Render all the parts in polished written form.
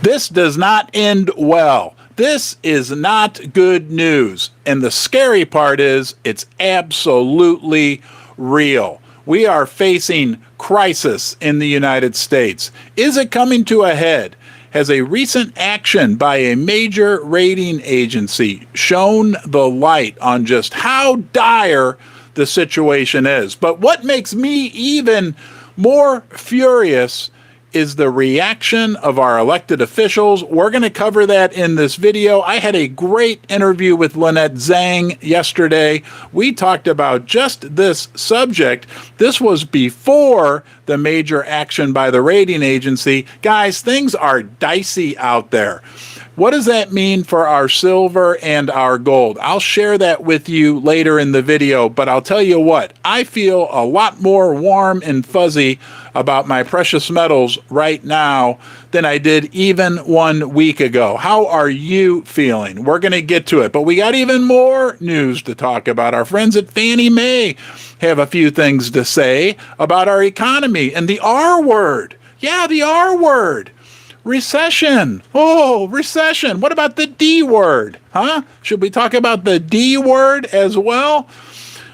This does not end well. This is not good news. And the scary part is it's absolutely real. We are facing crisis in the United States. Is it coming to a head? Has a recent action by a major rating agency shown the light on just how dire the situation is? But what makes me even more furious is the reaction of our elected officials. We're going to cover that in this video. I had a great interview with Lynette Zhang yesterday. We talked about just this subject. This was before the major action by the rating agency. Guys, things are dicey out there. What does that mean for our silver and our gold? I'll share that with you later in the video, but I'll tell you what, I feel a lot more warm and fuzzy about my precious metals right now than I did even 1 week ago. How are you feeling? We're going to get to it, but we got even more news to talk about. Our friends at Fannie Mae have a few things to say about our economy and the R word. Yeah, the R word. Recession. Oh, recession. What about the D word? Huh? Should we talk about the D word as well?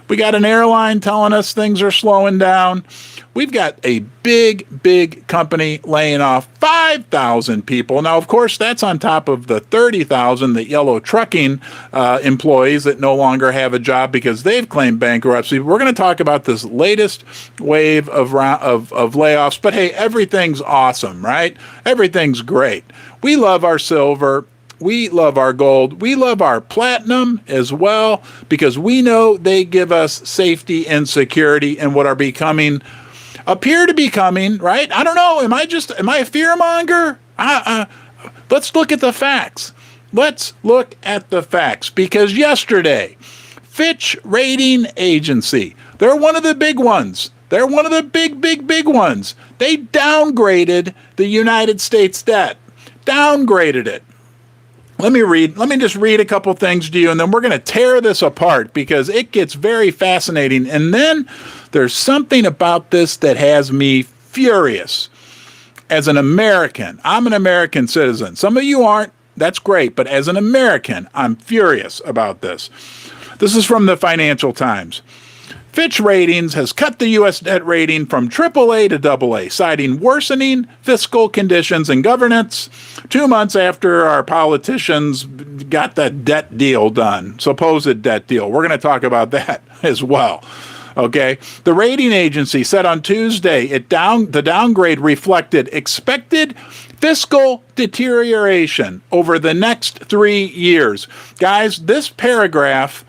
We got an airline telling us things are slowing down. We've got a big company laying off 5,000 people. Now, of course, that's on top of the 30,000 that Yellow Trucking employees that no longer have a job because they've claimed bankruptcy. We're going to talk about this latest wave of layoffs. But hey, everything's awesome, right? Everything's great. We love our silver. We love our gold. We love our platinum as well because we know they give us safety and security in what appear to be coming, right? I don't know. Am I a fearmonger? Let's look at the facts. Let's look at the facts because yesterday, Fitch rating agency, they're one of the big ones. They're one of the big ones. They downgraded the United States debt. Downgraded it. Let me just read a couple things to you, and then we're going to tear this apart because it gets very fascinating. And then there's something about this that has me furious. As an American, I'm an American citizen. Some of you aren't. That's great. But as an American, I'm furious about this. This is from the Financial Times. Fitch Ratings has cut the U.S. debt rating from AAA to AA, citing worsening fiscal conditions and governance 2 months after our politicians got that debt deal done, supposed debt deal. We're going to talk about that as well. Okay. The rating agency said on Tuesday the downgrade reflected expected fiscal deterioration over the next 3 years. Guys, this paragraph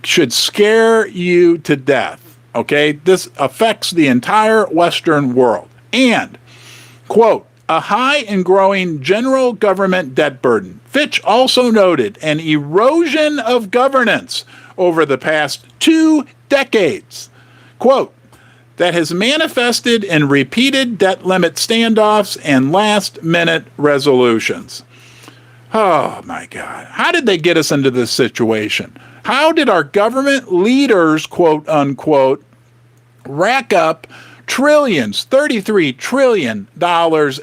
should scare you to death, okay? This affects the entire Western world. And, quote, a high and growing general government debt burden. Fitch also noted an erosion of governance over the past 2 decades, quote, that has manifested in repeated debt limit standoffs and last-minute resolutions. Oh, my God. How did they get us into this situation? How did our government leaders, quote unquote, rack up trillions, $33 trillion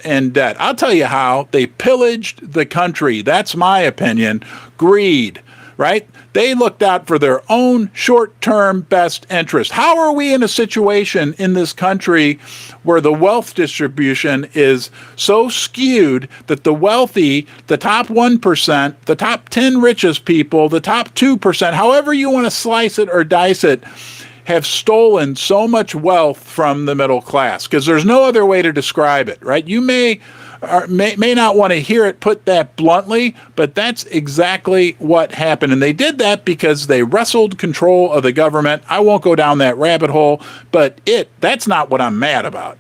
in debt? I'll tell you how. They pillaged the country. That's my opinion. Greed, right? They looked out for their own short-term best interest. How are we in a situation in this country where the wealth distribution is so skewed that the wealthy, the top 1%, the top 10 richest people, the top 2%, however you want to slice it or dice it, have stolen so much wealth from the middle class? Because there's no other way to describe it, right? You may not want to hear it put that bluntly, but that's exactly what happened. And they did that because they wrestled control of the government. I won't go down that rabbit hole, but that's not what I'm mad about.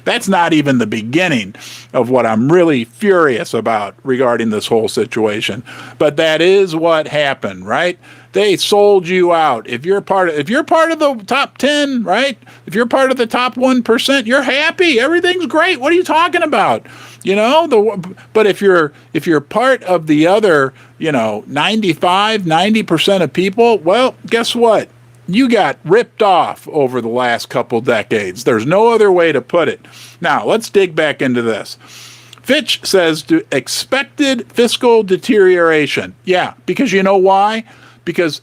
That's not even the beginning of what I'm really furious about regarding this whole situation. But that is what happened, right? They sold you out. If you're part of the top 10, right? If you're part of the top 1%, you're happy. Everything's great. What are you talking about? You know, but if you're part of the other, 90% of people, well, guess what? You got ripped off over the last couple decades. There's no other way to put it. Now, let's dig back into this. Fitch says to expected fiscal deterioration. Yeah, because you know why? Because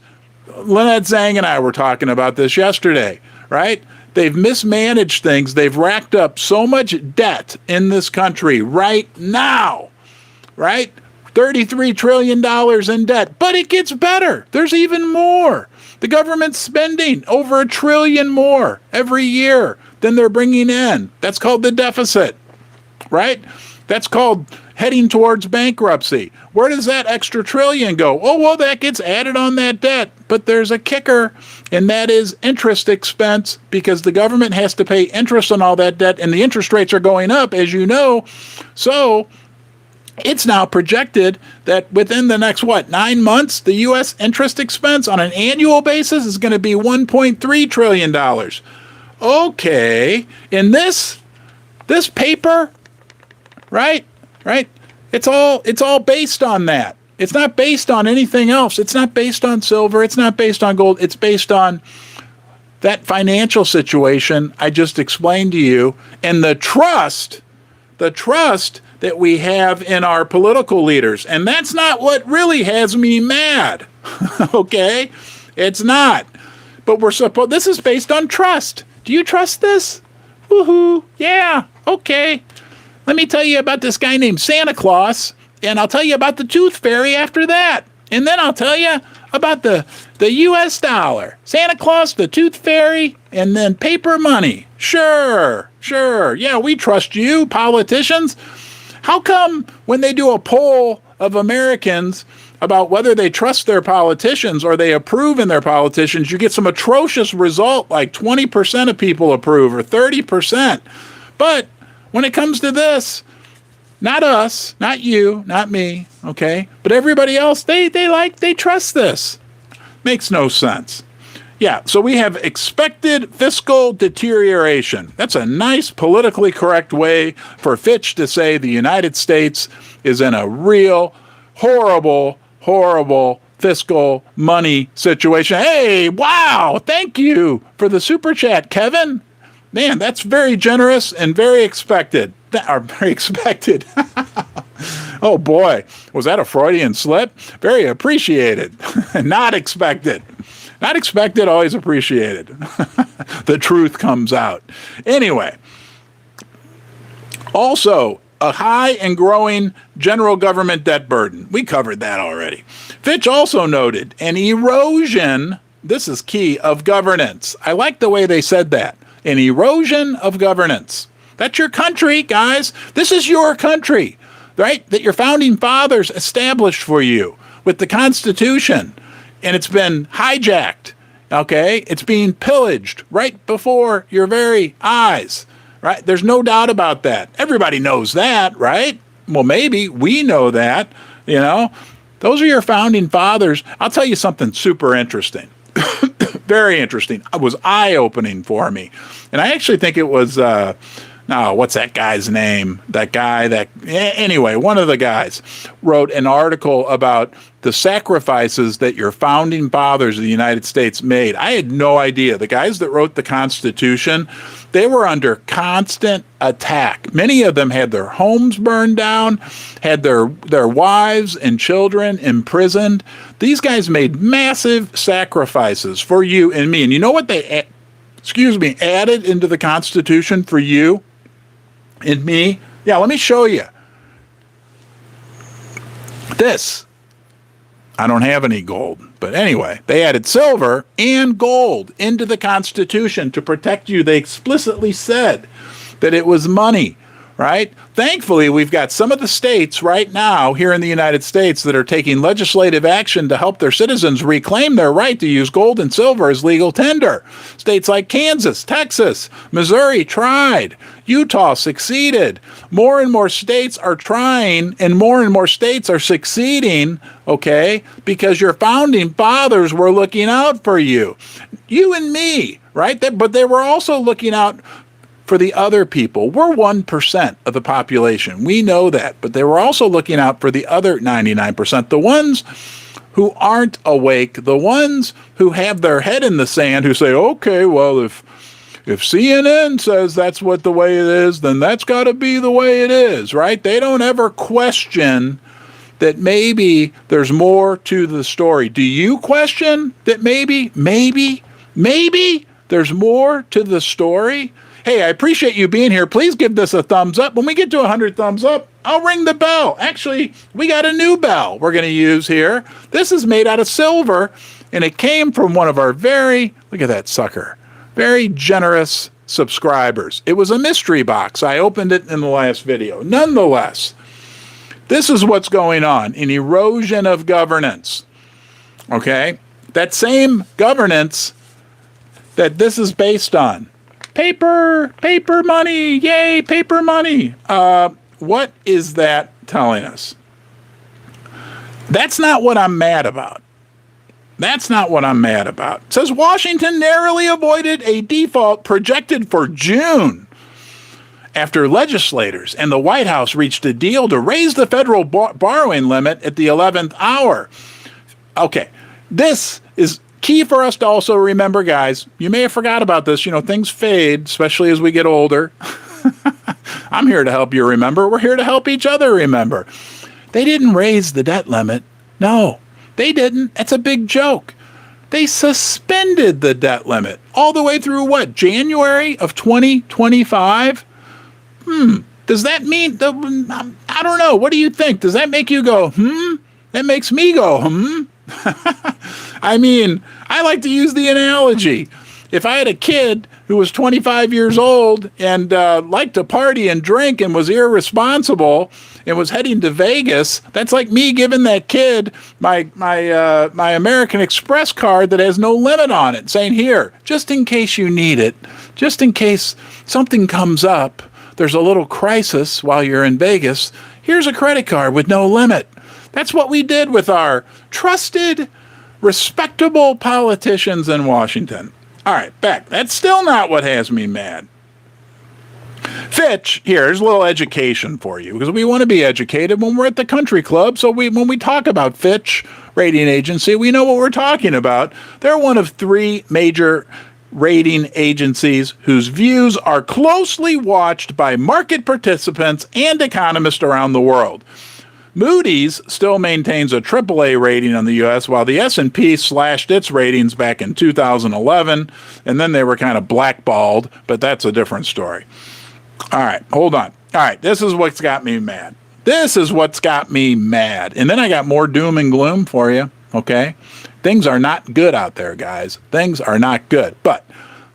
Lynette Zhang and I were talking about this yesterday, right? They've mismanaged things. They've racked up so much debt in this country right now, right? $33 trillion in debt. But it gets better. There's even more. The government's spending over $1 trillion more every year than they're bringing in. That's called the deficit, right? That's called heading towards bankruptcy. Where does that extra trillion go? Oh, well, that gets added on that debt. But there's a kicker, and that is interest expense, because the government has to pay interest on all that debt, and the interest rates are going up, as you know. So it's now projected that within the next, 9 months, the U.S. interest expense on an annual basis is going to be $1.3 trillion. Okay, in this paper, right? It's all based on that. It's not based on anything else. It's not based on silver. It's not based on gold. It's based on that financial situation I just explained to you, and the trust that we have in our political leaders. And that's not what really has me mad. Okay? It's not. But this is based on trust. Do you trust this? Woohoo. Yeah. Okay. Let me tell you about this guy named Santa Claus, and I'll tell you about the Tooth Fairy after that. And then I'll tell you about the U.S. dollar. Santa Claus, the Tooth Fairy, and then paper money. Sure. Yeah, we trust you, politicians. How come when they do a poll of Americans about whether they trust their politicians or they approve in their politicians, you get some atrocious result like 20% of people approve or 30%. But when it comes to this, not us, not you, not me, okay? But everybody else, they trust this. Makes no sense. Yeah, so we have expected fiscal deterioration. That's a nice politically correct way for Fitch to say the United States is in a real horrible fiscal money situation. Hey, wow, thank you for the super chat, Kevin. Man, that's very generous and very expected. Very expected. Oh boy, was that a Freudian slip? Very appreciated. Not expected. Not expected, always appreciated. The truth comes out. Anyway, also, a high and growing general government debt burden. We covered that already. Fitch also noted an erosion, this is key, of governance. I like the way they said that. An erosion of governance. That's your country, guys. This is your country, right? That your founding fathers established for you with the Constitution. And it's been hijacked, okay? It's being pillaged right before your very eyes, right? There's no doubt about that. Everybody knows that, right? Well, maybe we know that, you know? Those are your founding fathers. I'll tell you something super interesting. Very interesting. It was eye-opening for me. And I actually think it was, what's that guy's name? Anyway, one of the guys wrote an article about the sacrifices that your founding fathers of the United States made. I had no idea. The guys that wrote the Constitution, they were under constant attack. Many of them had their homes burned down, had their wives and children imprisoned. These guys made massive sacrifices for you and me. And you know what they added into the Constitution for you and me? Yeah, let me show you. This. I don't have any gold. But anyway, they added silver and gold into the Constitution to protect you. They explicitly said that it was money, right? Thankfully, we've got some of the states right now here in the United States that are taking legislative action to help their citizens reclaim their right to use gold and silver as legal tender. States like Kansas, Texas, Missouri tried. Utah succeeded. More and more states are trying, and more states are succeeding, okay, because your founding fathers were looking out for you. You and me, right? But they were also looking out for the other people. We're 1% of the population. We know that. But they were also looking out for the other 99%, the ones who aren't awake, the ones who have their head in the sand, who say, okay, well, if if CNN says that's what the way it is, then that's got to be the way it is, right? They don't ever question that maybe there's more to the story. Do you question that maybe there's more to the story? Hey, I appreciate you being here. Please give this a thumbs up. When we get to 100 thumbs up, I'll ring the bell. Actually, we got a new bell we're going to use here. This is made out of silver, and it came from one of our look at that sucker, very generous subscribers. It was a mystery box. I opened it in the last video. Nonetheless, this is what's going on, an erosion of governance. Okay? That same governance that this is based on. Paper money, yay, paper money. What is that telling us? That's not what I'm mad about. That's not what I'm mad about. It says Washington narrowly avoided a default projected for June after legislators and the White House reached a deal to raise the federal borrowing limit at the 11th hour. Okay, this is key for us to also remember, guys. You may have forgot about this. Things fade, especially as we get older. I'm here to help you remember. We're here to help each other remember. They didn't raise the debt limit. No, they didn't. That's a big joke. They suspended the debt limit all the way through what? January of 2025? Does that mean, I don't know. What do you think? Does that make you go, That makes me go, I mean, I like to use the analogy. If I had a kid who was 25 years old and liked to party and drink and was irresponsible and was heading to Vegas, that's like me giving that kid my American Express card that has no limit on it, saying, here, just in case you need it, just in case something comes up, there's a little crisis while you're in Vegas, here's a credit card with no limit. That's what we did with our trusted, respectable politicians in Washington. All right, back. That's still not what has me mad. Fitch, here's a little education for you, because we want to be educated when we're at the country club. So when we talk about Fitch rating agency, we know what we're talking about. They're one of three major rating agencies whose views are closely watched by market participants and economists around the world. Moody's still maintains a AAA rating on the U.S., while the S&P slashed its ratings back in 2011, and then they were kind of blackballed, but that's a different story. All right, hold on. All right, this is what's got me mad. This is what's got me mad. And then I got more doom and gloom for you, okay? Things are not good out there, guys. Things are not good. But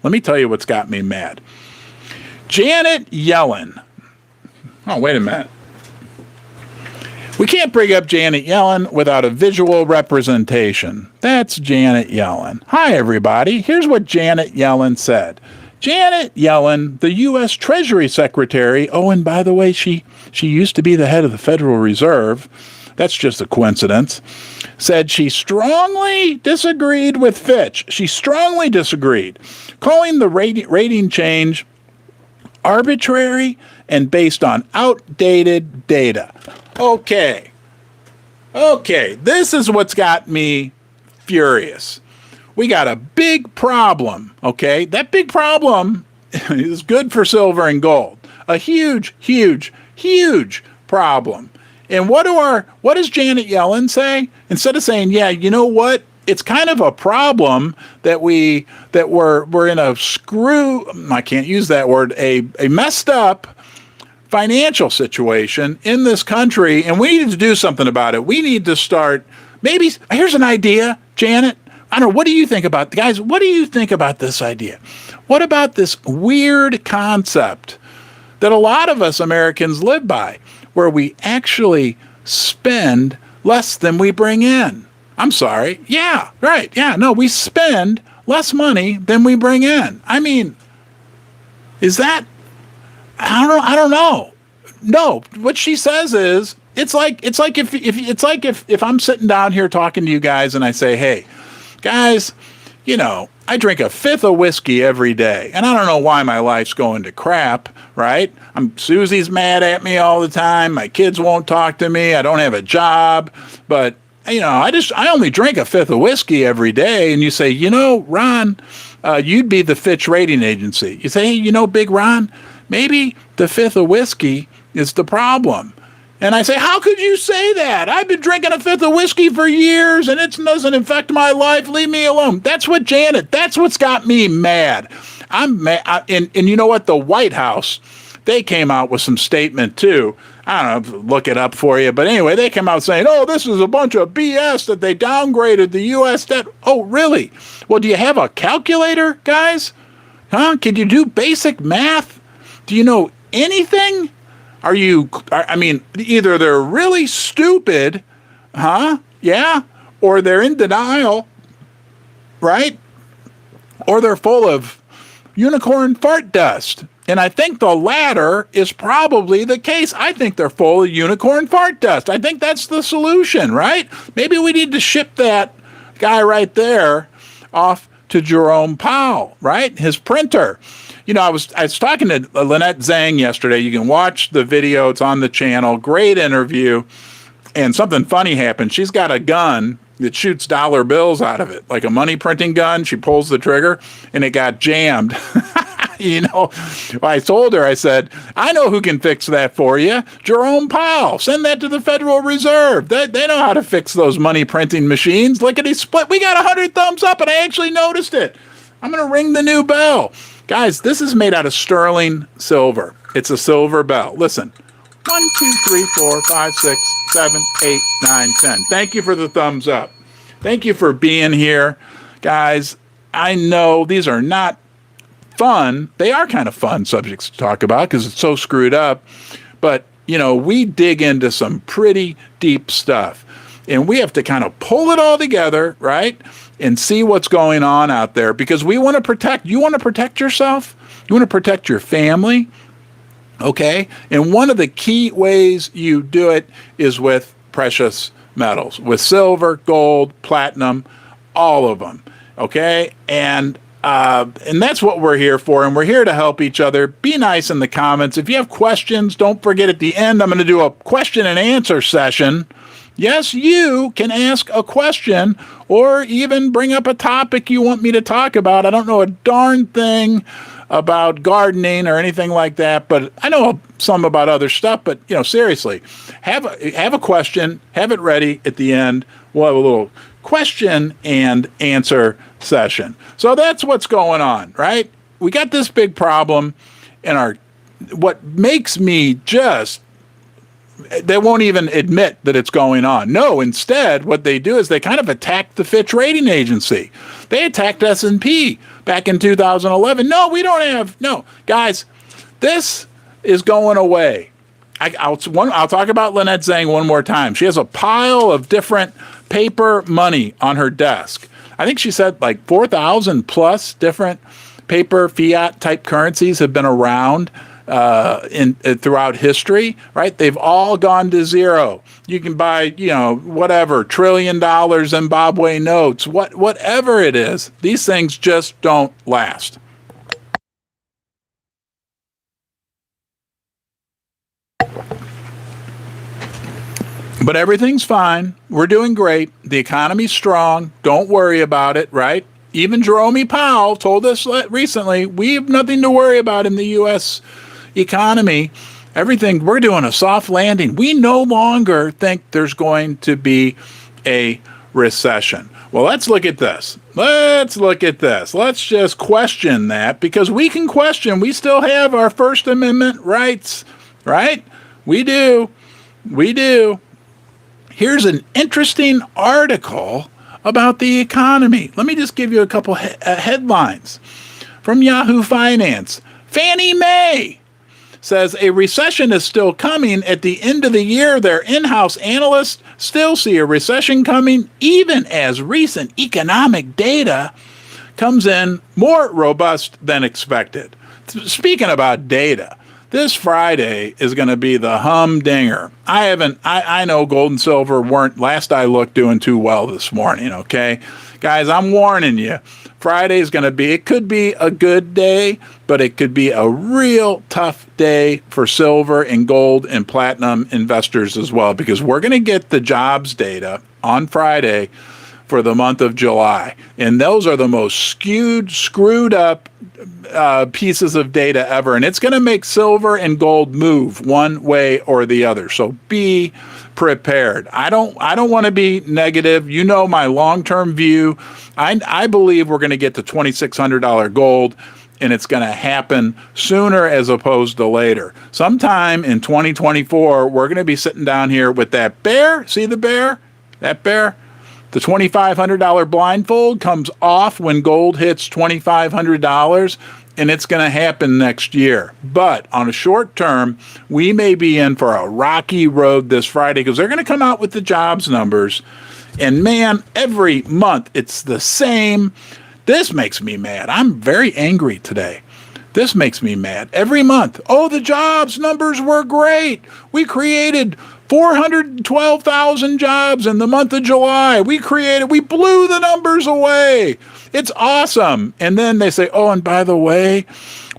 let me tell you what's got me mad. Janet Yellen. Oh, wait a minute. We can't bring up Janet Yellen without a visual representation. That's Janet Yellen. Hi, everybody. Here's what Janet Yellen said. Janet Yellen, the U.S. Treasury Secretary, oh, and by the way, she used to be the head of the Federal Reserve, that's just a coincidence, said she strongly disagreed with Fitch. She strongly disagreed, calling the rating change arbitrary and based on outdated data. Okay, this is what's got me furious. We got a big problem, okay? That big problem is good for silver and gold. A huge, huge, huge problem. And what does Janet Yellen say? Instead of saying, yeah, you know what? It's kind of a problem that we're in I can't use that word, a messed up financial situation in this country, and we need to do something about it. We need to start, maybe, here's an idea, Janet. I don't know, what do you think about, guys, what do you think about this idea? What about this weird concept that a lot of us Americans live by, where we actually spend less than we bring in? I'm sorry. Yeah, right. Yeah, no, we spend less money than we bring in. I mean, is that, I don't know. No, what she says is, it's like if I'm sitting down here talking to you guys and I say, hey, guys, I drink a fifth of whiskey every day, and I don't know why my life's going to crap, right? Susie's mad at me all the time. My kids won't talk to me. I don't have a job, but I only drink a fifth of whiskey every day. And you say, Ron, you'd be the Fitch rating agency. You say, hey, Big Ron, maybe the fifth of whiskey is the problem. And I say, how could you say that? I've been drinking a fifth of whiskey for years and it doesn't affect my life. Leave me alone. That's what's got me mad. I'm mad. And you know what? The White House, they came out with some statement too. I don't know, look it up for you. But anyway, they came out saying, oh, this is a bunch of BS that they downgraded the U.S. debt. Oh, really? Well, do you have a calculator, guys? Huh? Can you do basic math? Do you know anything? Either they're really stupid, yeah, or they're in denial, right? Or they're full of unicorn fart dust. And I think the latter is probably the case. I think they're full of unicorn fart dust. I think that's the solution, right? Maybe we need to ship that guy right there off to Jerome Powell, right? His printer. I was talking to Lynette Zhang yesterday. You can watch the video. It's on the channel. Great interview. And something funny happened. She's got a gun that shoots dollar bills out of it, like a money printing gun. She pulls the trigger, and it got jammed. I told her, I said, I know who can fix that for you. Jerome Powell. Send that to the Federal Reserve. They know how to fix those money printing machines. Lickety split. We got 100 thumbs up, and I actually noticed it. I'm going to ring the new bell. Guys, this is made out of sterling silver. It's a silver bell. Listen. 1, 2, 3, 4, 5, 6, 7, 8, 9, 10. Thank you for the thumbs up. Thank you for being here. Guys, I know these are not fun. They are kind of fun subjects to talk about because it's so screwed up. But, we dig into some pretty deep stuff. And we have to kind of pull it all together, right? And see what's going on out there because you want to protect yourself. You want to protect your family. Okay. And one of the key ways you do it is with precious metals, with silver, gold, platinum, all of them. Okay. And that's what we're here for. And we're here to help each other. Be nice in the comments. If you have questions, don't forget at the end, I'm going to do a question and answer session. Yes, you can ask a question or even bring up a topic you want me to talk about. I don't know a darn thing about gardening or anything like that, but I know some about other stuff. But, seriously, have a question, have it ready at the end. We'll have a little question and answer session. So that's what's going on, right? We got this big problem, and what makes me just, they won't even admit that it's going on. No, instead, what they do is they kind of attack the Fitch rating agency. They attacked S&P back in 2011. No, guys, this is going away. I'll talk about Lynette Zhang one more time. She has a pile of different paper money on her desk. I think she said like 4,000 plus different paper fiat type currencies have been around throughout history, right? They've all gone to zero. You can buy, whatever, $1 trillion Zimbabwe notes, whatever it is. These things just don't last. But everything's fine. We're doing great. The economy's strong. Don't worry about it, right? Even Jerome Powell told us recently, we have nothing to worry about in the U.S. economy. Everything, we're doing a soft landing. We no longer think there's going to be a recession. Well, let's look at this. Let's just question that because we can question. We still have our First Amendment rights, right? We do. Here's an interesting article about the economy. Let me just give you a couple headlines from Yahoo Finance. Fannie Mae says a recession is still coming at the end of the year. Their in-house analysts still see a recession coming, even as recent economic data comes in more robust than expected. Speaking about data, this Friday is going to be the humdinger. I know gold and silver weren't, last I looked, doing too well this morning, okay? Guys, I'm warning you. Friday is going to be, it could be a good day, but it could be a real tough day for silver and gold and platinum investors as well, because we're going to get the jobs data on Friday for the month of July. And those are the most screwed up pieces of data ever. And it's going to make silver and gold move one way or the other. So be prepared. I don't want to be negative. You know my long-term view. I believe we're going to get to $2,600 gold, and it's going to happen sooner as opposed to later. Sometime in 2024, we're going to be sitting down here with that bear. See the bear? That bear? The $2,500 blindfold comes off when gold hits $2,500, and it's going to happen next year. But on a short term, we may be in for a rocky road this Friday because they're going to come out with the jobs numbers. And man, every month it's the same. This makes me mad. I'm very angry today. This makes me mad. Every month, oh, the jobs numbers were great. We created 412,000 jobs in the month of July. We blew the numbers away. It's awesome. And then they say, oh, and by the way,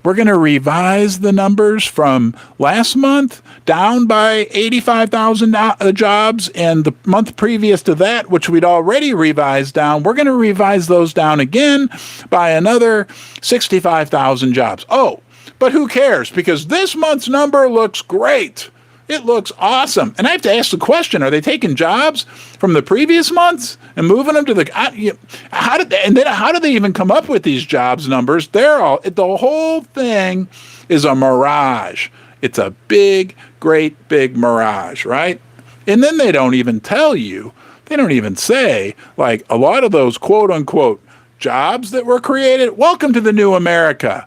we're going to revise the numbers from last month down by 85,000 jobs, and the month previous to that, which we'd already revised down, we're going to revise those down again by another 65,000 jobs. Oh, but who cares? Because this month's number looks great. It looks awesome. And I have to ask the question, are they taking jobs from the previous months and moving them to how do they even come up with these jobs numbers? The whole thing is a mirage. It's a great big mirage, right? And then they don't even tell you, they don't even say, like, a lot of those quote unquote jobs that were created, welcome to the new America.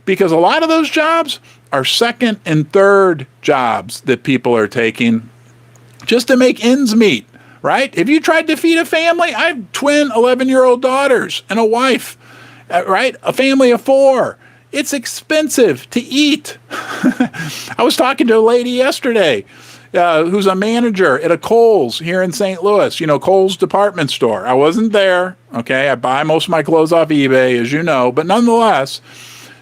Because a lot of those jobs are second and third jobs that people are taking just to make ends meet, right? If you tried to feed a family, I have twin 11-year-old daughters and a wife, right? A family of 4. It's expensive to eat. I was talking to a lady yesterday who's a manager at a Kohl's here in St. Louis, Kohl's department store. I wasn't there, okay? I buy most of my clothes off eBay, as you know, but nonetheless,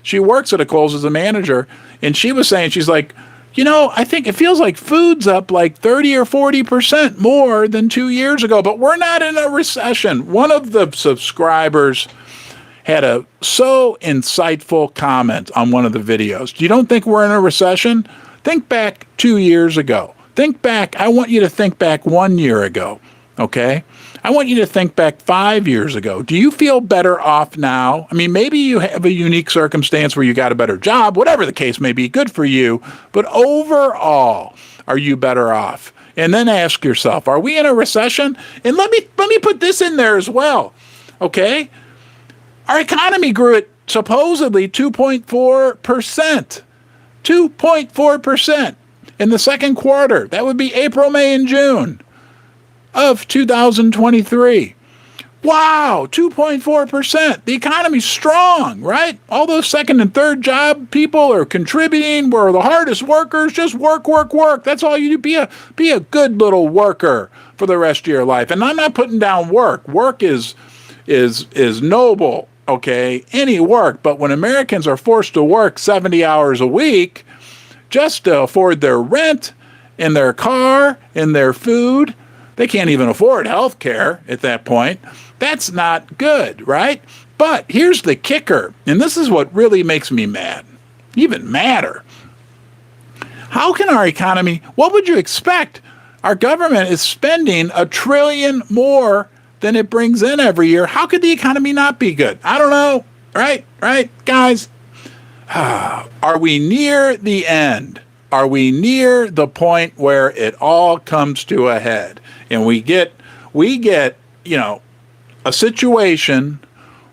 she works at a Kohl's as a manager, and she was saying, she's like, I think it feels like food's up like 30 or 40% more than 2 years ago, but we're not in a recession. One of the subscribers had a so insightful comment on one of the videos. You don't think we're in a recession? Think back 2 years ago. I want you to think back 1 year ago, okay? I want you to think back 5 years ago. Do you feel better off now? I mean, maybe you have a unique circumstance where you got a better job, whatever the case may be, good for you. But overall, are you better off? And then ask yourself, are we in a recession? And let me put this in there as well, okay? Our economy grew at supposedly 2.4%. 2.4% in the second quarter. That would be April, May, and June of 2023. Wow, 2.4%. The economy's strong, right? All those second and third job people are contributing. We're the hardest workers. Just work. That's all you do. Be a good little worker for the rest of your life. And I'm not putting down work. Work is noble, okay? Any work. But when Americans are forced to work 70 hours a week just to afford their rent and their car and their food, they can't even afford health care at that point. That's not good, right? But here's the kicker, and this is what really makes me mad, even madder. How can our economy, what would you expect? Our government is spending $1 trillion more than it brings in every year. How could the economy not be good? I don't know, right, guys? Are we near the end? Are we near the point where it all comes to a head and we get, a situation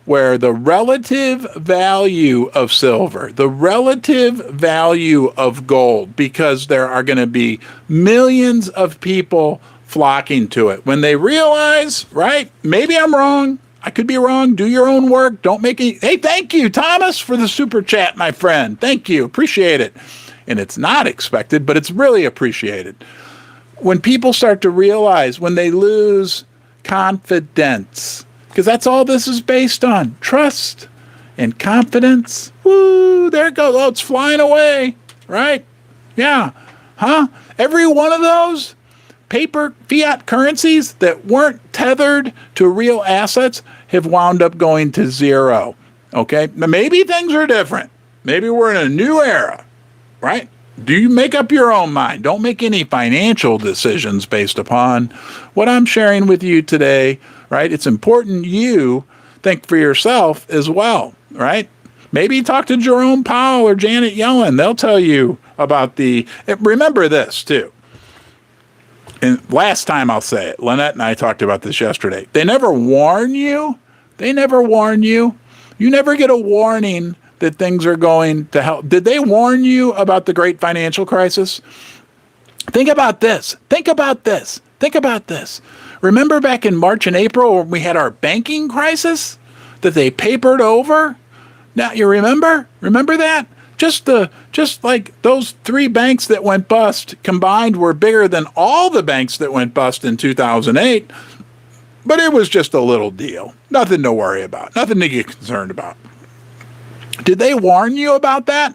where the relative value of silver, the relative value of gold, because there are going to be millions of people flocking to it. When they realize, right, maybe I'm wrong. I could be wrong. Do your own work. Don't make it. Hey, thank you, Thomas, for the super chat, my friend. Thank you. Appreciate it. And it's not expected, but it's really appreciated. When people start to realize, when they lose confidence, because that's all this is based on, trust and confidence. Woo, there it goes. Oh, it's flying away, right? Yeah. Huh? Every one of those paper fiat currencies that weren't tethered to real assets have wound up going to zero. Okay? Now, maybe things are different. Maybe we're in a new era, right? Do you make up your own mind? Don't make any financial decisions based upon what I'm sharing with you today, right? It's important you think for yourself as well, right? Maybe talk to Jerome Powell or Janet Yellen. They'll tell you about remember this too. And last time I'll say it, Lynette and I talked about this yesterday. They never warn you. They never warn you. You never get a warning that things are going to hell. Did they warn you about the great financial crisis? Think about this. Think about this. Think about this. Remember back in March and April when we had our banking crisis that they papered over? Now, you remember? Remember that? Just like those 3 banks that went bust combined were bigger than all the banks that went bust in 2008. But it was just a little deal. Nothing to worry about. Nothing to get concerned about. Did they warn you about that?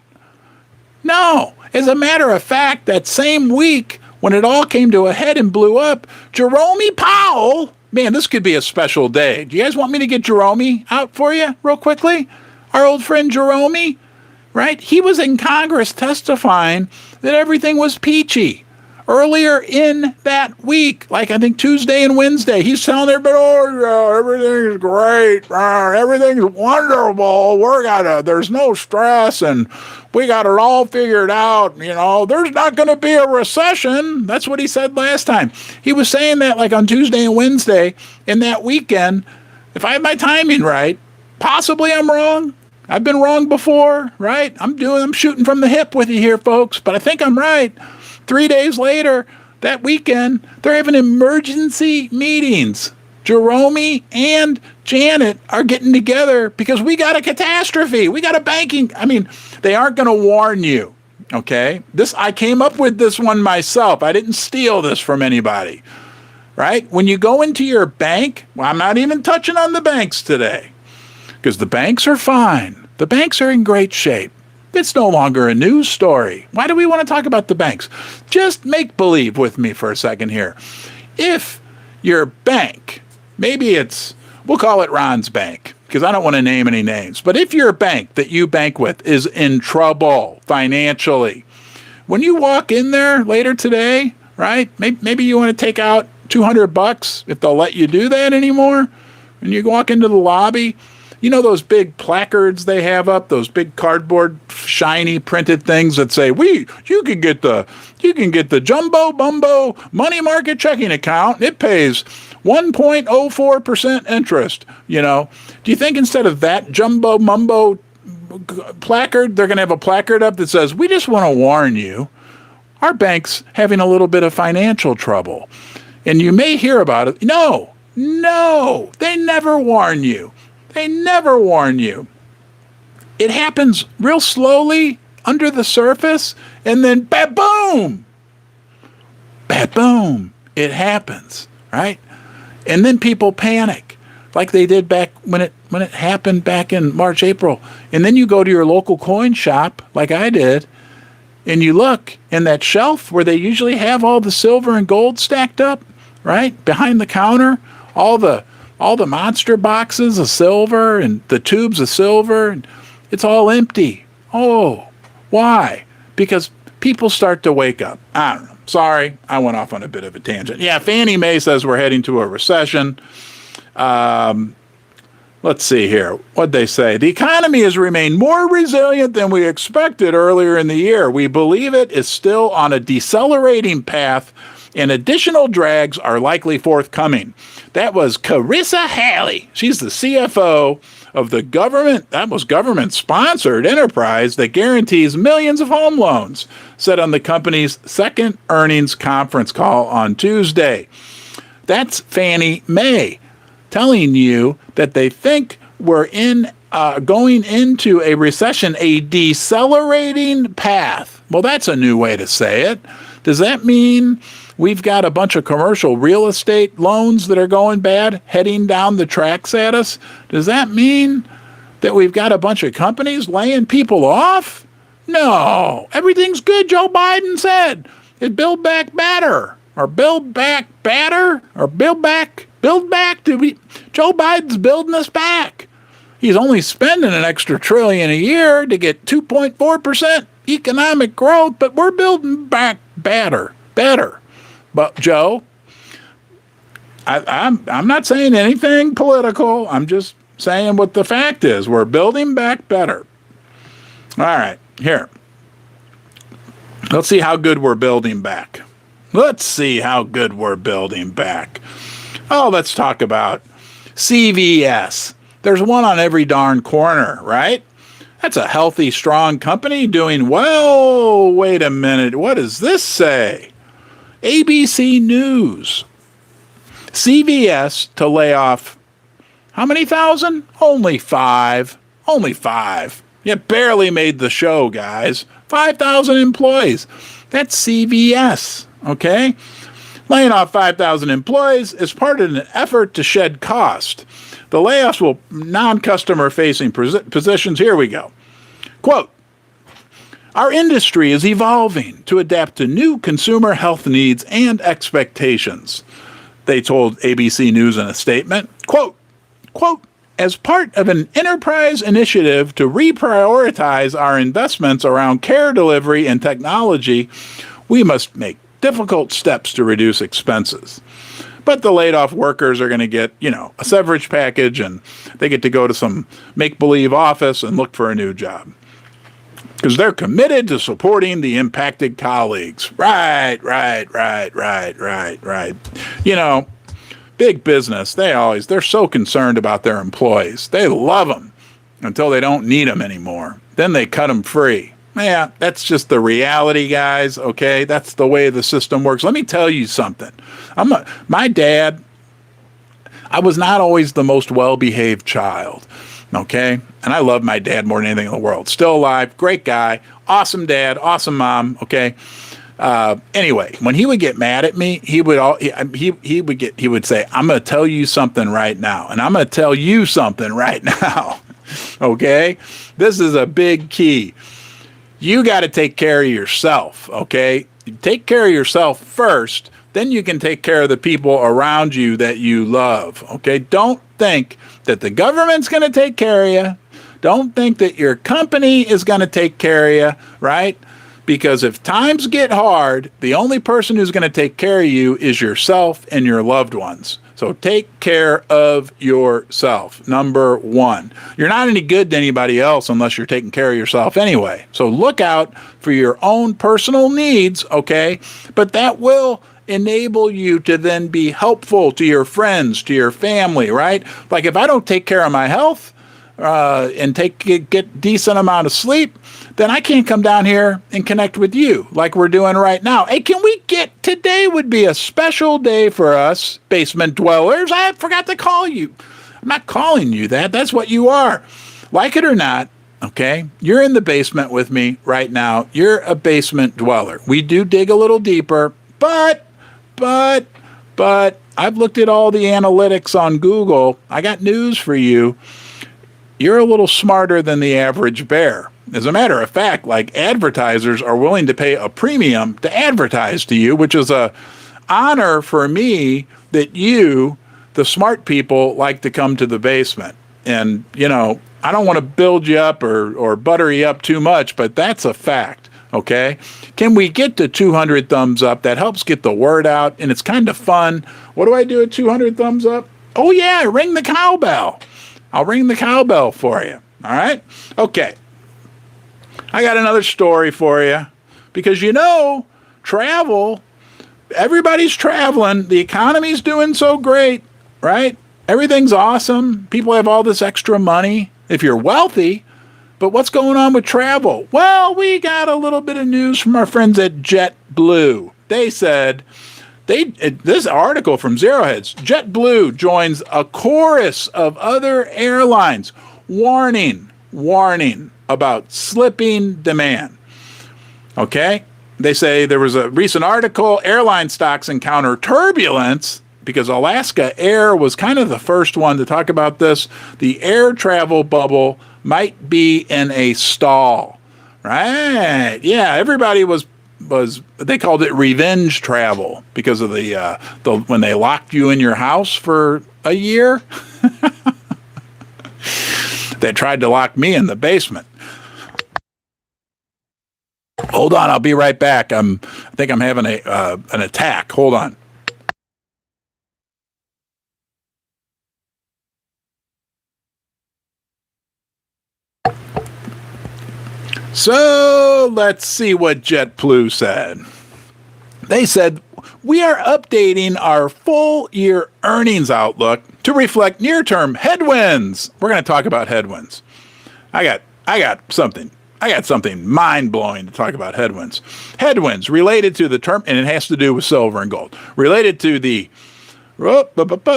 No. As a matter of fact, that same week when it all came to a head and blew up, Jerome Powell, man, this could be a special day. Do you guys want me to get Jerome out for you real quickly? Our old friend Jerome, right? He was in Congress testifying that everything was peachy. Earlier in that week, like I think Tuesday and Wednesday, he's telling everybody, oh, yeah, everything's great. Everything's wonderful. There's no stress and we got it all figured out. There's not going to be a recession. That's what he said last time. He was saying that like on Tuesday and Wednesday in that weekend. If I have my timing right, possibly I'm wrong. I've been wrong before, right? I'm shooting from the hip with you here, folks, but I think I'm right. 3 days later, that weekend, they're having emergency meetings. Jerome and Janet are getting together because we got a catastrophe. We got a banking. They aren't going to warn you, okay? I came up with this one myself. I didn't steal this from anybody, right? When you go into your bank, I'm not even touching on the banks today because the banks are fine. The banks are in great shape. It's no longer a news story. Why do we want to talk about the banks? Just make believe with me for a second here. If your bank, we'll call it Ron's bank, because I don't want to name any names, but if your bank that you bank with is in trouble financially, when you walk in there later today, right, maybe you want to take out $200 if they'll let you do that anymore, and you walk into the lobby, those big placards they have up, those big cardboard, shiny printed things that say, you can get the jumbo bumbo money market checking account. It pays 1.04% interest. Do you think instead of that jumbo mumbo placard, they're going to have a placard up that says, we just want to warn you, our bank's having a little bit of financial trouble. And you may hear about it. No, they never warn you. They never warn you. It happens real slowly under the surface, and then ba-boom! Ba-boom! It happens, right? And then people panic, like they did back when it happened back in March, April. And then you go to your local coin shop, like I did, and you look in that shelf where they usually have all the silver and gold stacked up, right? Behind the counter, all the monster boxes of silver and the tubes of silver, and it's all empty. Oh, why? Because people start to wake up. I don't know. Sorry, I went off on a bit of a tangent. Yeah, Fannie Mae says we're heading to a recession. Let's see here. What'd they say? The economy has remained more resilient than we expected earlier in the year. We believe it is still on a decelerating path, and additional drags are likely forthcoming. That was Carissa Halley. She's the CFO of the government-sponsored enterprise that guarantees millions of home loans, said on the company's second earnings conference call on Tuesday. That's Fannie Mae telling you that they think we're going into a recession, a decelerating path. Well, that's a new way to say it. Does that mean we've got a bunch of commercial real estate loans that are going bad, heading down the tracks at us? Does that mean that we've got a bunch of companies laying people off? No, everything's good, Joe Biden said. It's build back better, or build back better, or build back Build back. Joe Biden's building us back. He's only spending an extra $1 trillion a year to get 2.4% economic growth, but we're building back better. But Joe, I'm not saying anything political. I'm just saying what the fact is. We're building back better. All right, here. Let's see how good we're building back. Let's talk about CVS. There's one on every darn corner, right? That's a healthy, strong company doing well. Wait a minute. What does this say? ABC News. CVS to lay off how many thousand? Only 5. You barely made the show, guys. 5,000 employees. That's CVS, okay? Laying off 5,000 employees is part of an effort to shed cost. The layoffs will non-customer facing positions. Here we go. Quote, our industry is evolving to adapt to new consumer health needs and expectations, they told ABC News in a statement. Quote, as part of an enterprise initiative to reprioritize our investments around care delivery and technology, we must make difficult steps to reduce expenses. But the laid off workers are going to get, a severance package, and they get to go to some make-believe office and look for a new job. Because they're committed to supporting the impacted colleagues. Right. Big business, they're so concerned about their employees. They love them until they don't need them anymore. Then they cut them free. Yeah, that's just the reality, guys, okay? That's the way the system works. Let me tell you something. My dad, I was not always the most well-behaved child, okay? And I love my dad more than anything in the world. Still alive, great guy, awesome dad, awesome mom, okay? Anyway, when he would get mad at me, he would say, I'm going to tell you something right now, and I'm going to tell you something right now. Okay? This is a big key. You got to take care of yourself, okay? Take care of yourself first, then you can take care of the people around you that you love, okay? Don't think that the government's going to take care of you. Don't think that your company is going to take care of you, right? Because if times get hard, the only person who's going to take care of you is yourself and your loved ones. So take care of yourself, number one. You're not any good to anybody else unless you're taking care of yourself anyway. So look out for your own personal needs, okay? But that will enable you to then be helpful to your friends, to your family, right? Like if I don't take care of my health and get decent amount of sleep, then I can't come down here and connect with you like we're doing right now. Hey, today would be a special day for us basement dwellers. I forgot to call you. I'm not calling you that. That's what you are. Like it or not, okay, you're in the basement with me right now. You're a basement dweller. We do dig a little deeper, but I've looked at all the analytics on Google. I got news for you. You're a little smarter than the average bear. As a matter of fact, like advertisers are willing to pay a premium to advertise to you, which is a honor for me that you, the smart people, like to come to the basement. And, I don't want to build you up or butter you up too much, but that's a fact, okay? Can we get to 200 thumbs up? That helps get the word out, and it's kind of fun. What do I do at 200 thumbs up? Oh, yeah, ring the cowbell. I'll ring the cowbell for you, all right? Okay. I got another story for you because, travel, everybody's traveling. The economy's doing so great, right? Everything's awesome. People have all this extra money if you're wealthy. But what's going on with travel? Well, we got a little bit of news from our friends at JetBlue. They said, this article from Zero Hedge, JetBlue joins a chorus of other airlines warning about slipping demand. Okay? They say there was a recent article, airline stocks encounter turbulence because Alaska Air was kind of the first one to talk about this. The air travel bubble might be in a stall. Right? Yeah, everybody was they called it revenge travel because of the when they locked you in your house for a year. They tried to lock me in the basement. Hold on, I'll be right back. I think I'm having an attack. Hold on. So let's see what JetBlue said. They said, we are updating our full year earnings outlook to reflect near-term headwinds. We're going to talk about headwinds. I got something mind-blowing to talk about headwinds. Headwinds related to the term, and it has to do with silver and gold, related to the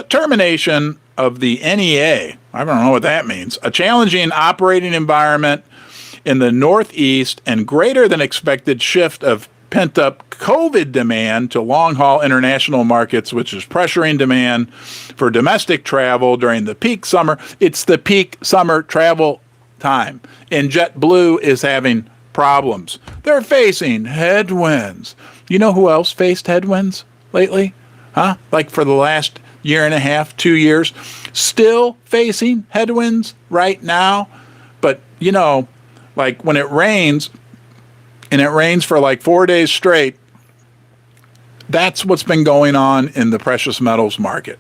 termination of the NEA. I don't know what that means. A challenging operating environment in the Northeast and greater than expected shift of pent-up COVID demand to long-haul international markets, which is pressuring demand for domestic travel during the peak summer. It's the peak summer travel time, and JetBlue is having problems. They're facing headwinds. You know who else faced headwinds lately? Like for the last year and a half, 2 years, still facing headwinds right now. But, like when it rains, and it rains for like 4 days straight, that's what's been going on in the precious metals market.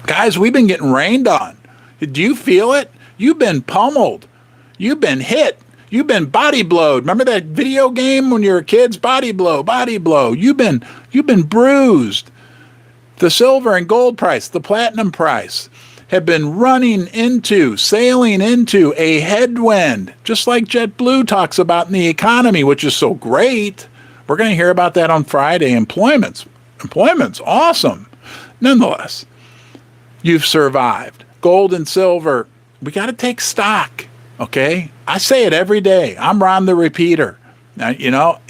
Guys, we've been getting rained on. Do you feel it? You've been pummeled. You've been hit. You've been body blowed. Remember that video game when you were kids? Body blow, body blow. You've been bruised. The silver and gold price, the platinum price, have been sailing into a headwind, just like JetBlue talks about in the economy, which is so great. We're going to hear about that on Friday. Employment's awesome. Nonetheless, you've survived. Gold and silver, we got to take stock, okay? I say it every day. I'm Ron the Repeater. Now,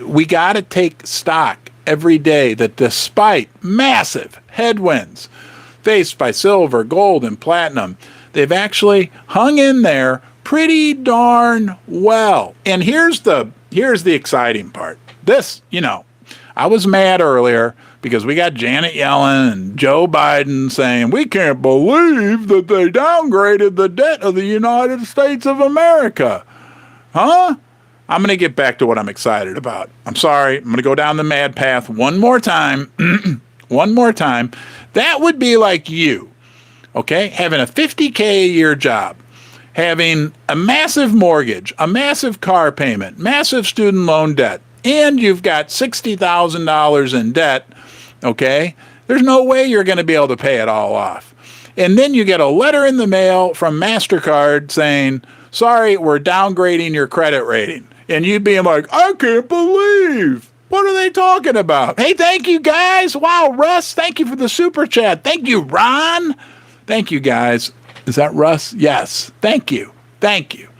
we got to take stock every day that despite massive headwinds faced by silver, gold, and platinum, they've actually hung in there pretty darn well. And here's the exciting part. I was mad earlier because we got Janet Yellen and Joe Biden saying, we can't believe that they downgraded the debt of the United States of America. Huh? I'm going to get back to what I'm excited about. I'm sorry. I'm going to go down the mad path one more time. One more time. That would be like you, okay, having a $50K a year job, having a massive mortgage, a massive car payment, massive student loan debt, and you've got $60,000 in debt, okay? There's no way you're going to be able to pay it all off. And then you get a letter in the mail from MasterCard saying, sorry, we're downgrading your credit rating. And you'd be like, I can't believe. What are they talking about? Hey, thank you, guys. Wow, Russ, thank you for the super chat. Thank you, Ron. Thank you, guys. Is that Russ? Yes. Thank you. Thank you.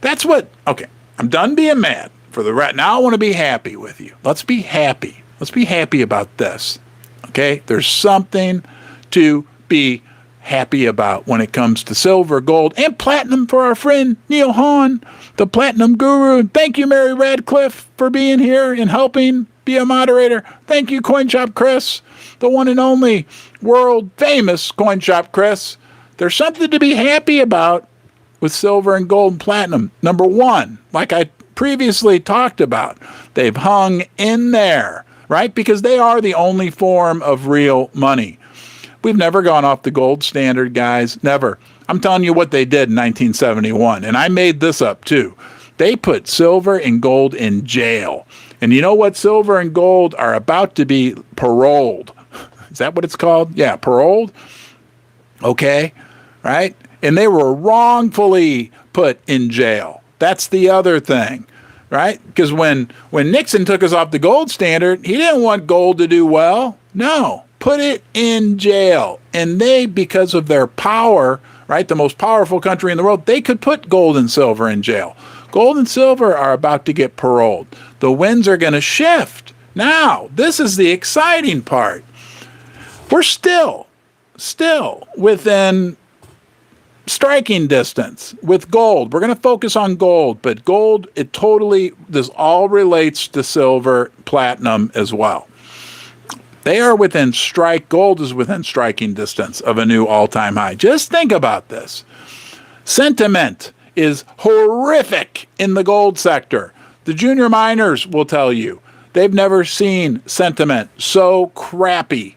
That's what, okay, I'm done being mad. Now I want to be happy with you. Let's be happy. Let's be happy about this, okay? There's something to be happy about when it comes to silver, gold, and platinum for our friend Neil Hahn, the platinum guru. Thank you, Mary Radcliffe, for being here and helping be a moderator. Thank you, Coin Shop Chris, the one and only world famous Coin Shop Chris. There's something to be happy about with silver and gold and platinum. Number one, like I previously talked about, they've hung in there, right? Because they are the only form of real money. We've never gone off the gold standard, guys. Never. I'm telling you what they did in 1971, and I made this up too. They put silver and gold in jail. And you know what? Silver and gold are about to be paroled. Is that what it's called? Yeah, paroled. Okay, right? And they were wrongfully put in jail. That's the other thing, right? Because when Nixon took us off the gold standard, he didn't want gold to do well. No. Put it in jail. And they, because of their power, right, the most powerful country in the world, they could put gold and silver in jail. Gold and silver are about to get paroled. The winds are going to shift. Now, this is the exciting part. We're still within, striking distance with gold. We're going to focus on gold, but gold, this all relates to silver, platinum as well. They are gold is within striking distance of a new all-time high. Just think about this. Sentiment is horrific in the gold sector. The junior miners will tell you they've never seen sentiment so crappy.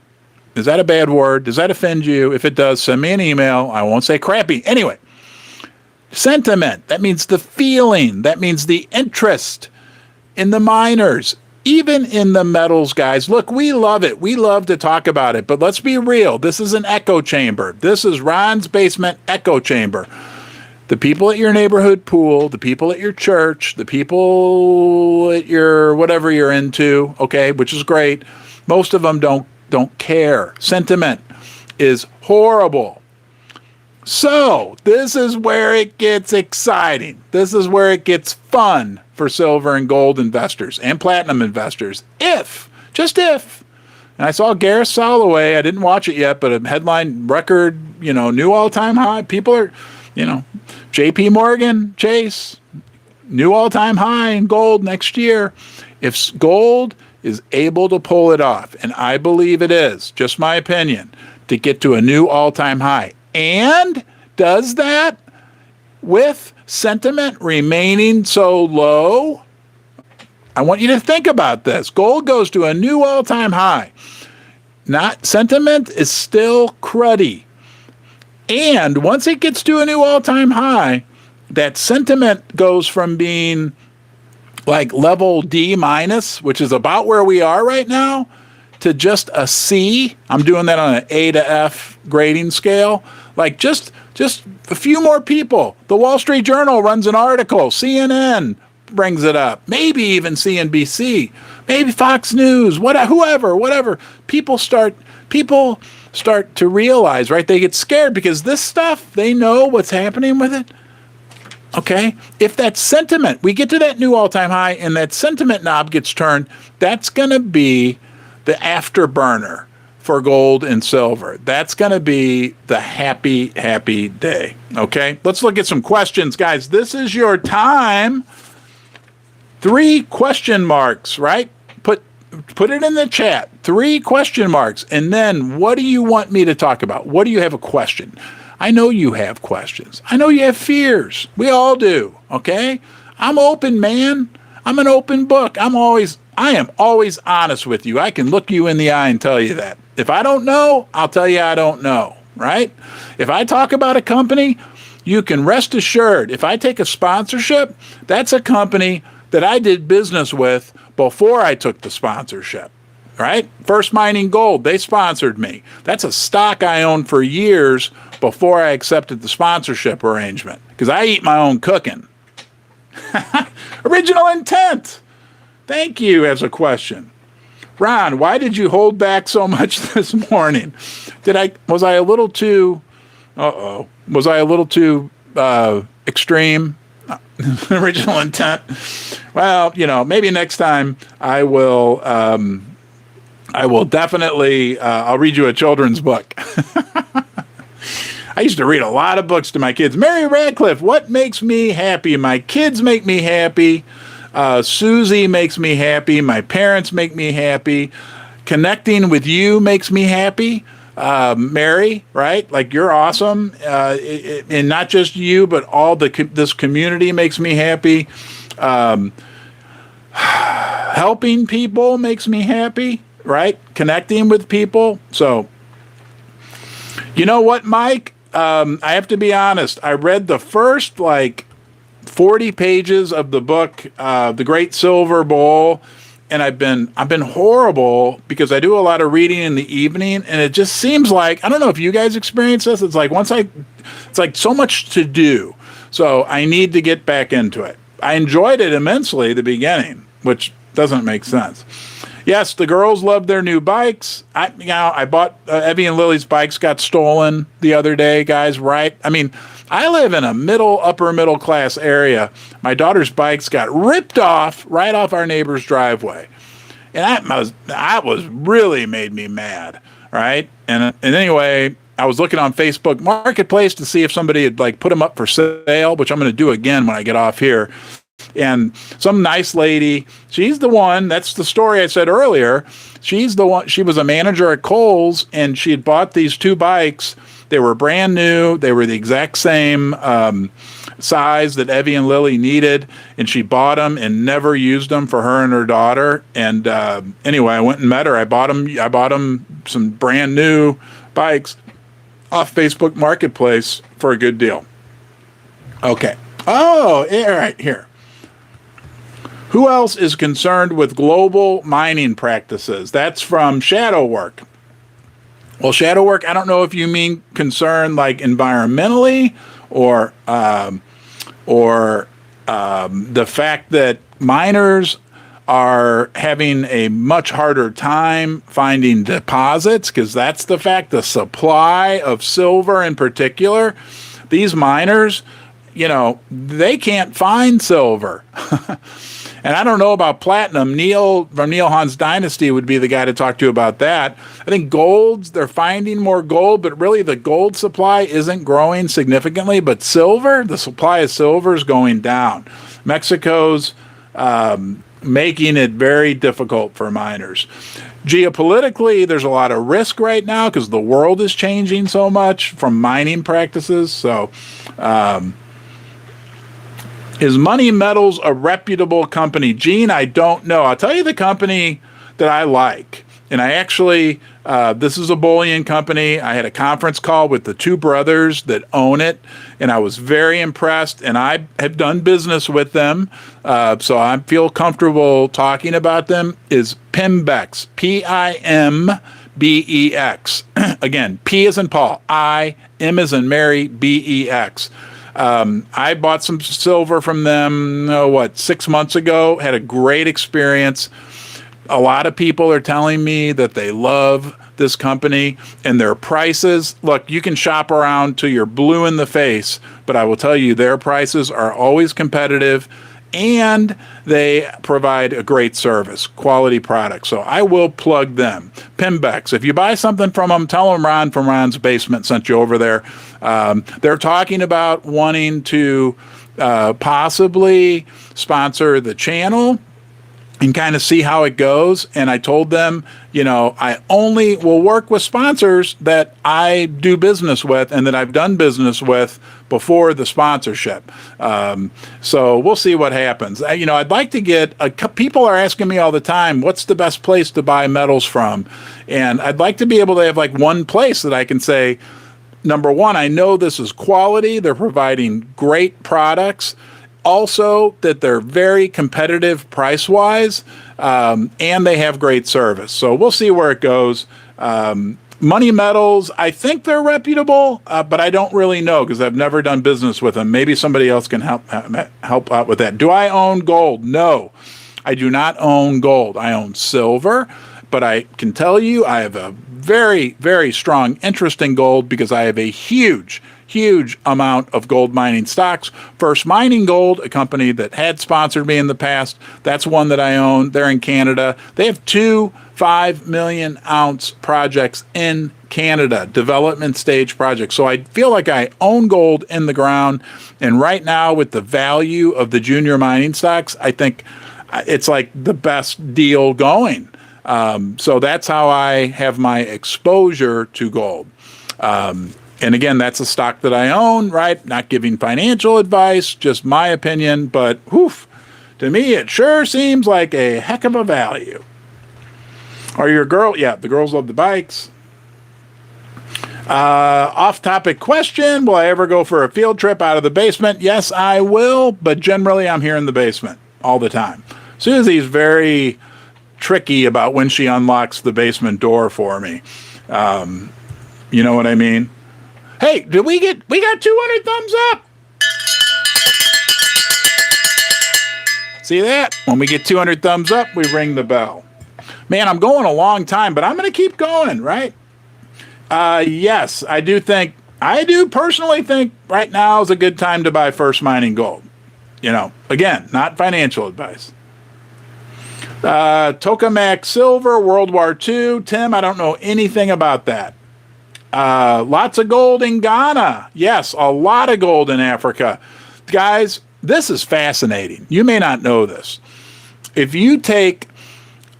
Is that a bad word? Does that offend you? If it does, send me an email. I won't say crappy. Anyway, sentiment, that means the feeling. That means the interest in the miners. Even in the metals, guys. Look, we love it. We love to talk about it. But let's be real. This is an echo chamber. This is Ron's basement echo chamber. The people at your neighborhood pool, the people at your church, the people at your whatever you're into, okay, which is great. Most of them don't care. Sentiment is horrible. So this is where it gets exciting. This is where it gets fun for silver and gold investors and platinum investors. Just if. And I saw Gareth Soloway. I didn't watch it yet, but a headline record, new all-time high. People are, JP Morgan, Chase, new all-time high in gold next year. If gold is able to pull it off, and I believe it is, just my opinion, to get to a new all-time high, and does that with sentiment remaining so low, I want you to think about this. Gold goes to a new all-time high. Sentiment is still cruddy. And once it gets to a new all-time high, that sentiment goes from being like level D minus, which is about where we are right now, to just a C. I'm doing that on an A to F grading scale. Like just a few more people. The Wall Street Journal runs an article. CNN brings it up. Maybe even CNBC. Maybe Fox News. Whatever. People start to realize, right? They get scared because this stuff, they know what's happening with it. Okay? If that sentiment, we get to that new all-time high and that sentiment knob gets turned, that's going to be the afterburner for gold and silver. That's going to be the happy, happy day. Okay? Let's look at some questions, guys. This is your time. 3 question marks, right? Put it in the chat. 3 question marks. And then what do you want me to talk about? What do you have a question? I know you have questions. I know you have fears. We all do. Okay? I'm open, man. I'm an open book. I am always honest with you. I can look you in the eye and tell you that. If I don't know, I'll tell you I don't know, right? If I talk about a company, you can rest assured. If I take a sponsorship, that's a company that I did business with before I took the sponsorship, right? First Mining Gold, they sponsored me. That's a stock I owned for years before I accepted the sponsorship arrangement because I eat my own cooking. Original intent. Thank you as a question. Ron, why did you hold back so much this morning? Was I a little too extreme? Original intent. Well, maybe next time I will definitely, I'll read you a children's book. I used to read a lot of books to my kids. Mary Radcliffe, what makes me happy? My kids make me happy. Susie makes me happy. My parents make me happy. Connecting with you makes me happy. Mary, right? Like you're awesome. And not just you, but all this community makes me happy. Helping people makes me happy, right? Connecting with people. So, you know what, Mike? I have to be honest. I read the first 40 pages of the book, The Great Silver Bowl, and I've been horrible because I do a lot of reading in the evening, and it just seems like, I don't know if you guys experience this, it's like it's like so much to do. So I need to get back into it. I enjoyed it immensely at the beginning, which doesn't make sense. Yes, the girls love their new bikes. I bought Evie and Lily's bikes got stolen the other day, guys, right? I mean, I live in a upper middle class area. My daughter's bikes got ripped off right off our neighbor's driveway. And that was really made me mad, right? And anyway, I was looking on Facebook Marketplace to see if somebody had like put them up for sale, which I'm going to do again when I get off here. And some nice lady, she's the one, that's the story I said earlier. She's the one, she was a manager at Kohl's, and she had bought these two bikes. They were brand new. They were the exact same size that Evie and Lily needed. And she bought them and never used them for her and her daughter. And anyway, I went and met her. I bought them some brand new bikes off Facebook Marketplace for a good deal. Okay. Oh, all right, here. Who else is concerned with global mining practices? That's from Shadow Work. Well, Shadow Work, I don't know if you mean concern like environmentally or the fact that miners are having a much harder time finding deposits, because that's the fact. The supply of silver in particular, these miners, you know, they can't find silver. And I don't know about platinum. Neil from Neil Hahn's Dynasty would be the guy to talk to about that. I think golds, they're finding more gold, but really the gold supply isn't growing significantly. But silver, the supply of silver is going down. Mexico's making it very difficult for miners. Geopolitically, there's a lot of risk right now because the world is changing so much from mining practices. So, is Money Metals a reputable company? Gene, I don't know. I'll tell you the company that I like. And I actually, this is a bullion company. I had a conference call with the two brothers that own it, and I was very impressed. And I have done business with them, so I feel comfortable talking about them. Is Pimbex, Pimbex. Again, P as in Paul, I, M as in Mary, Bex. I bought some silver from them, 6 months ago, had a great experience. A lot of people are telling me that they love this company and their prices. Look, you can shop around till you're blue in the face, but I will tell you their prices are always competitive and they provide a great service, quality product. So I will plug them. Pimbex, if you buy something from them, tell them Ron from Ron's Basement sent you over there. They're talking about wanting to possibly sponsor the channel and kind of see how it goes. And I told them, you know, I only will work with sponsors that I do business with and that I've done business with before the sponsorship. So we'll see what happens. You know, I'd like to get, people are asking me all the time, what's the best place to buy metals from? And I'd like to be able to have like one place that I can say, number one, I know this is quality. They're providing great products. Also, that they're very competitive price-wise, and they have great service. So we'll see where it goes. Money Metals, I think they're reputable, but I don't really know because I've never done business with them. Maybe somebody else can help out with that. Do I own gold? No, I do not own gold. I own silver, but I can tell you I have a very, very strong interest in gold because I have a huge amount of gold mining stocks. First Mining Gold, a company that had sponsored me in the past, that's one that I own. They're in Canada. They have 2 5 million ounce projects in Canada, development stage projects. So I feel like I own gold in the ground. And right now, with the value of the junior mining stocks, I think it's like the best deal going. So that's how I have my exposure to gold. And again, that's a stock that I own, right? Not giving financial advice, just my opinion. But to me, it sure seems like a heck of a value. Are your girl? Yeah, the girls love the bikes. Off-topic question. Will I ever go for a field trip out of the basement? Yes, I will. But generally, I'm here in the basement all the time. Susie's very tricky about when she unlocks the basement door for me. You know what I mean? Hey, we got 200 thumbs up. See that? When we get 200 thumbs up, we ring the bell. Man, I'm going a long time, but I'm going to keep going, right? Yes, I do personally think right now is a good time to buy First Mining Gold. You know, again, not financial advice. Tokamak Silver, World War II. Tim, I don't know anything about that. Lots of gold in Ghana. Yes, a lot of gold in Africa. Guys, this is fascinating. You may not know this. If you take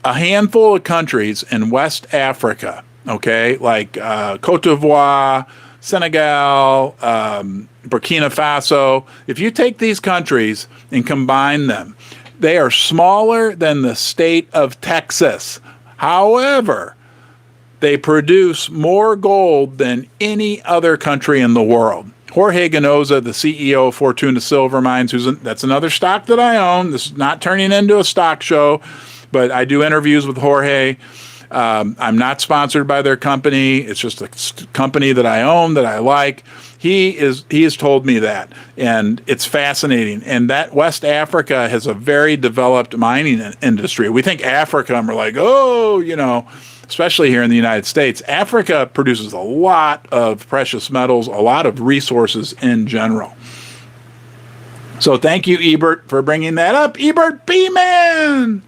a handful of countries in West Africa, okay, like Cote d'Ivoire, Senegal, Burkina Faso, if you take these countries and combine them, they are smaller than the state of Texas. However, they produce more gold than any other country in the world. Jorge Ganoza, the CEO of Fortuna Silver Mines, that's another stock that I own. This is not turning into a stock show, but I do interviews with Jorge. I'm not sponsored by their company. It's just a company that I own, that I like. He has told me that, and it's fascinating. And that West Africa has a very developed mining industry. We think Africa, and we're like, oh, especially here in the United States, Africa produces a lot of precious metals, a lot of resources in general. So thank you, Ebert, for bringing that up. Ebert B-Man!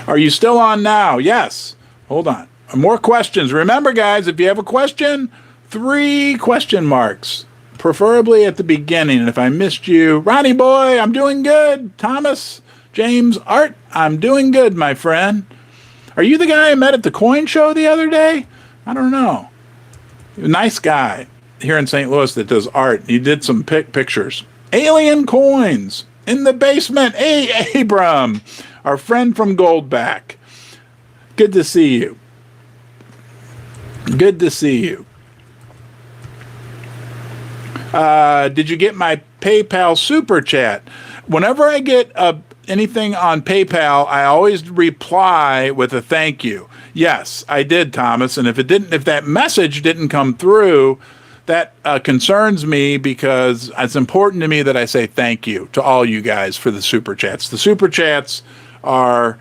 Are you still on now? Yes. Hold on. More questions. Remember, guys, if you have a question, 3 question marks, preferably at the beginning. And if I missed you, Ronnie boy, I'm doing good. Thomas, James, Art, I'm doing good, my friend. Are you the guy I met at the coin show the other day? I don't know. Nice guy here in St. Louis that does art. He did some pictures. Alien coins in the basement. Hey, Abram, our friend from Goldback. Good to see you. Good to see you. Did you get my PayPal super chat? Whenever I get anything on PayPal, I always reply with a thank you. Yes, I did, Thomas. And if that message didn't come through, that concerns me, because it's important to me that I say thank you to all you guys for the super chats. The super chats are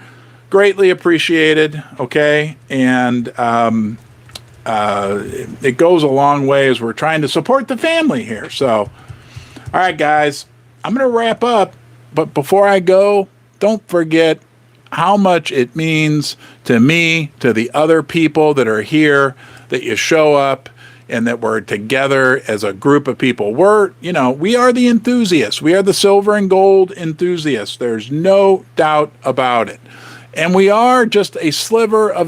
greatly appreciated. Okay. And, it goes a long way as we're trying to support the family here. So, all right, guys, I'm going to wrap up. But before I go, don't forget how much it means to me, to the other people that are here, that you show up and that we're together as a group of people. We are the enthusiasts. We are the silver and gold enthusiasts. There's no doubt about it. And we are just a sliver of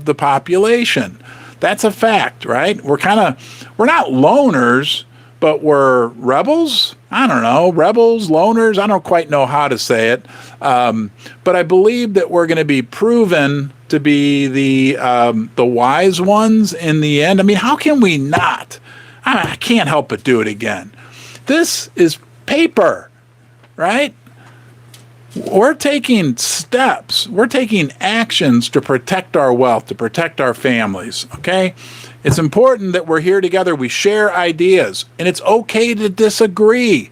the population. That's a fact, right? We're not loners, but we're rebels. I don't know, rebels, loners. I don't quite know how to say it. But I believe that we're going to be proven to be the wise ones in the end. I mean, how can we not? I can't help but do it again. This is paper, right? We're taking steps. We're taking actions to protect our wealth, to protect our families, okay? It's important that we're here together. We share ideas, and it's okay to disagree,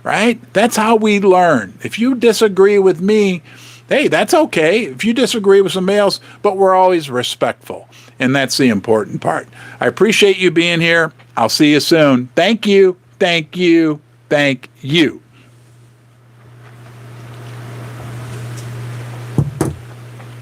right? That's how we learn. If you disagree with me, hey, that's okay. If you disagree with somebody else, but we're always respectful, and that's the important part. I appreciate you being here. I'll see you soon. Thank you. Thank you. Thank you.